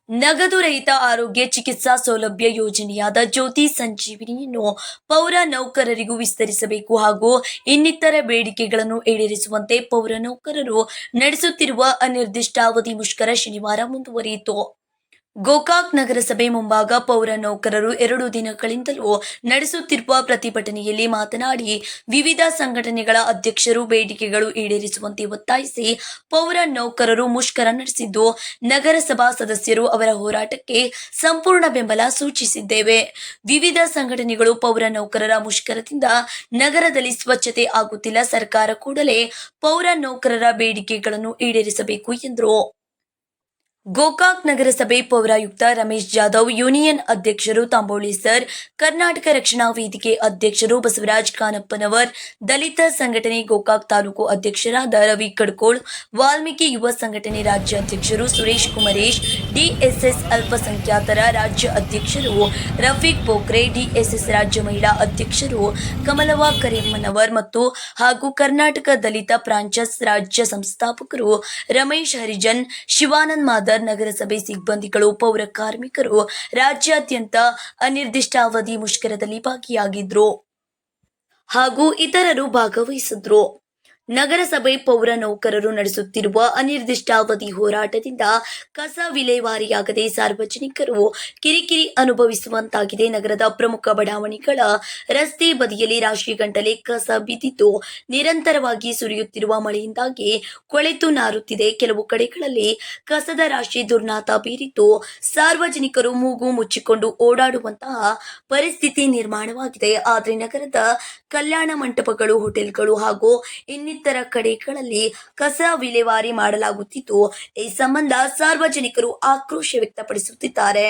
ನಗದು ರಹಿತ ಆರೋಗ್ಯ ಚಿಕಿತ್ಸಾ ಸೌಲಭ್ಯ ಯೋಜನೆಯಾದ ಜ್ಯೋತಿ ಸಂಜೀವಿನಿಯನ್ನು ಪೌರ ನೌಕರರಿಗೂ ವಿಸ್ತರಿಸಬೇಕು ಹಾಗೂ ಇನ್ನಿತರ ಬೇಡಿಕೆಗಳನ್ನು ಈಡೇರಿಸುವಂತೆ ಪೌರ ನೌಕರರು ನಡೆಸುತ್ತಿರುವ ಅನಿರ್ದಿಷ್ಟಾವಧಿ ಮುಷ್ಕರ ಶನಿವಾರ ಮುಂದುವರಿಯಿತು. ಗೋಕಾಕ್ ನಗರಸಭೆ ಮುಂಭಾಗ ಪೌರ ನೌಕರರು 2 ದಿನಗಳಿಂದಲೂ ನಡೆಸುತ್ತಿರುವ ಪ್ರತಿಭಟನೆಯಲ್ಲಿ ಮಾತನಾಡಿ, ವಿವಿಧ ಸಂಘಟನೆಗಳ ಅಧ್ಯಕ್ಷರು ಬೇಡಿಕೆಗಳು ಈಡೇರಿಸುವಂತೆ ಒತ್ತಾಯಿಸಿ ಪೌರ ನೌಕರರು ಮುಷ್ಕರ ನಡೆಸಿದ್ದು, ನಗರಸಭಾ ಸದಸ್ಯರು ಅವರ ಹೋರಾಟಕ್ಕೆ ಸಂಪೂರ್ಣ ಬೆಂಬಲ ಸೂಚಿಸಿದ್ದೇವೆ. ವಿವಿಧ ಸಂಘಟನೆಗಳು ಪೌರ ನೌಕರರ ಮುಷ್ಕರದಿಂದ ನಗರದಲ್ಲಿ ಸ್ವಚ್ಛತೆ ಆಗುತ್ತಿಲ್ಲ, ಸರ್ಕಾರ ಕೂಡಲೇ ಪೌರ ನೌಕರರ ಬೇಡಿಕೆಗಳನ್ನು ಈಡೇರಿಸಬೇಕು ಎಂದರು. ಗೋಕಾಕ್ ನಗರಸಭೆ ಪೌರಾಯುಕ್ತ ರಮೇಶ್ ಜಾಧವ್, ಯೂನಿಯನ್ ಅಧ್ಯಕ್ಷರು ತಾಂಬೋಳಿ ಸರ್, ಕರ್ನಾಟಕ ರಕ್ಷಣಾ ವೇದಿಕೆ ಅಧ್ಯಕ್ಷರು ಬಸವರಾಜ್ ಕಾನಪ್ಪನವರ್, ದಲಿತ ಸಂಘಟನೆ ಗೋಕಾಕ್ ತಾಲೂಕು ಅಧ್ಯಕ್ಷರಾದ ರವಿ ಕಡ್ಕೋಳ್, ವಾಲ್ಮೀಕಿ ಯುವ ಸಂಘಟನೆ ರಾಜ್ಯ ಅಧ್ಯಕ್ಷರು ಸುರೇಶ್ ಕುಮರೇಶ್, ಡಿಎಸ್ಎಸ್ ಅಲ್ಪಸಂಖ್ಯಾತರ ರಾಜ್ಯ ಅಧ್ಯಕ್ಷರು ರಫೀಕ್ ಬೋಕ್ರೆ, ಡಿಎಸ್ಎಸ್ ರಾಜ್ಯ ಮಹಿಳಾ ಅಧ್ಯಕ್ಷರು ಕಮಲವ್ವ ಕರೀಮನವರ್ ಮತ್ತು ಹಾಗೂ ಕರ್ನಾಟಕ ದಲಿತ ಫ್ರಾಂಚೈಸ್ ರಾಜ್ಯ ಸಂಸ್ಥಾಪಕರು ರಮೇಶ್ ಹರಿಜನ್, ಶಿವಾನಂದ್ ಮಾದರ್, ನಗರಸಭೆ ಸಿಬ್ಬಂದಿಗಳು, ಪೌರ ಕಾರ್ಮಿಕರು ರಾಜ್ಯಾದ್ಯಂತ ಅನಿರ್ದಿಷ್ಟಾವಧಿ ಮುಷ್ಕರದಲ್ಲಿ ಭಾಗಿಯಾಗಿದ್ರು ಹಾಗೂ ಇತರರು ಭಾಗವಹಿಸಿದ್ರು. ನಗರಸಭೆ ಪೌರ ನೌಕರರು ನಡೆಸುತ್ತಿರುವ ಅನಿರ್ದಿಷ್ಟಾವಧಿ ಹೋರಾಟದಿಂದ ಕಸ ವಿಲೇವಾರಿಯಾಗದೆ ಸಾರ್ವಜನಿಕರು ಕಿರಿಕಿರಿ ಅನುಭವಿಸುವಂತಾಗಿದೆ. ನಗರದ ಪ್ರಮುಖ ಬಡಾವಣೆಗಳ ರಸ್ತೆ ಬದಿಯಲ್ಲಿ ರಾಶಿಗಟ್ಟಲೆ ಕಸ ಬಿದ್ದಿದ್ದು, ನಿರಂತರವಾಗಿ ಸುರಿಯುತ್ತಿರುವ ಮಳೆಯಿಂದಾಗಿ ಕೊಳೆತು ನಾರುತ್ತಿದೆ. ಕೆಲವು ಕಡೆಗಳಲ್ಲಿ ಕಸದ ರಾಶಿ ದುರ್ನಾತ ಬೀರಿದ್ದು, ಸಾರ್ವಜನಿಕರು ಮೂಗು ಮುಚ್ಚಿಕೊಂಡು ಓಡಾಡುವಂತಹ ಪರಿಸ್ಥಿತಿ ನಿರ್ಮಾಣವಾಗಿದೆ. ಆದರೆ ನಗರದ ಕಲ್ಯಾಣ ಮಂಟಪಗಳು, ಹೋಟೆಲ್ಗಳು ಹಾಗೂ ಇನ್ನಿತರ ಕಡೆಗಳಲ್ಲಿ ಕಸ ವಿಲೇವಾರಿ ಮಾಡಲಾಗುತ್ತಿದ್ದು, ಈ ಸಂಬಂಧ ಸಾರ್ವಜನಿಕರು ಆಕ್ರೋಶ ವ್ಯಕ್ತಪಡಿಸುತ್ತಿದ್ದಾರೆ.